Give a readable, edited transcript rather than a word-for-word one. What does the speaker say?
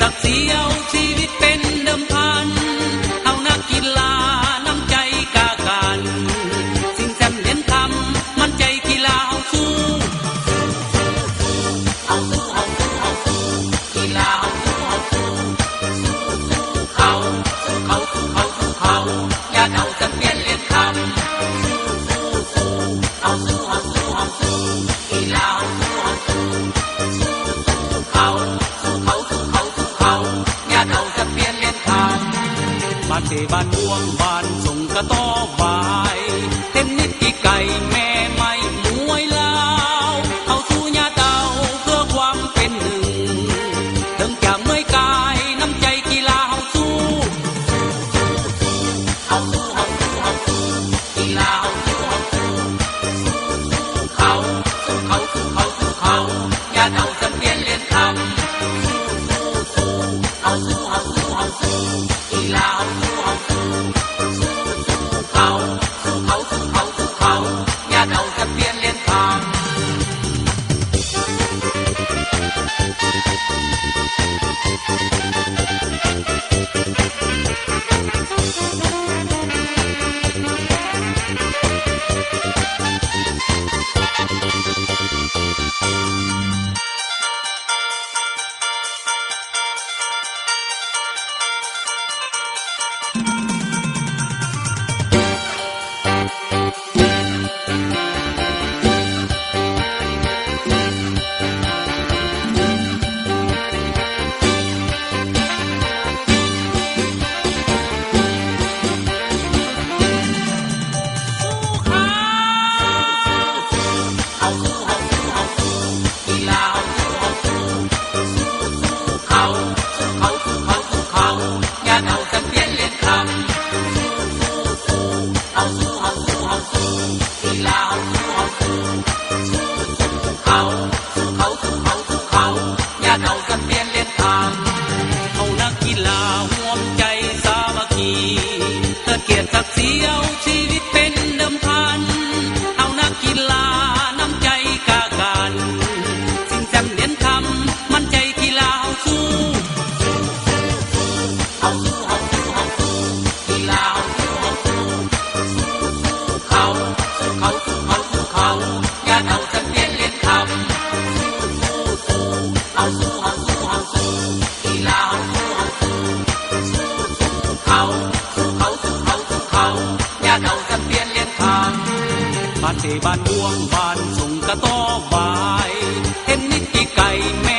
ศักดิ์ศรีเอาชีวิตเป็นเดิมพันเอานักกีฬาน้ำใจกากันสิ่งจำเน้นทำมันใจกีฬาเอาสู้เอาสู้เอาสู้เอาสู้กีฬาเอาสู้เอาสู้สู้เขาสู้เขาสู้เขาสู้เขาอย่าเอาจะเปลี่ยนเรียนคำเอาสู้เอาสู้เอาสู้กีฬาเอาสู้เอาสู้สู้เขาสู้เขาสู้เขาสู้เขาอย่าเอาจะเปลี่ยนเรียนคำบ้านเตบ้านม่วงบ้านส่งกระต้อบายเต้นนิดกี่ไก่แม่ไม่มวยลาวเอาสู้ยาเต่าเพื่อความเป็นหนึ่งถึงจะเมื่อยกายน้ำใจกีฬาเอาสู้เอาสู้เอาสู้เอาสู้กีฬาเอาสู้เอาสู้สู้เขาสู้เขาสู้เขาสู้เขาอย่าเอาจะเปลี่ยนเรียนคำเอาสู้เอาสู้เอาสู้กีฬาเอาสู้เอาสู้สู้เขาสู้เขาสู้เขาสู้เขาอย่าเอาจะเปลี่ยนเรียนคำเกียรติศักดิ์ศรีเอาชีวิตเป็นเดิมพันเอานักกีฬาน้ำใจกากันสิ่งจำเนียนทำมันใจกีฬาเอาสู้เอาสู้เอาสู้เอาสู้กีฬาเอาสู้เอาสู้สู้เขาสู้เขาสู้เขาสู้เขาอย่าเอาจะเปลี่ยนเรียนคำเอาสู้เอาสู้เอาสู้กีฬาเอาสู้เอาสู้สู้เขาอย่าเอาจะเปลี่ยนเรียนคำบ้านเตบ้านม่วงบ้านส่งกระต้อบายเห็นนิดกี่ไก่แม่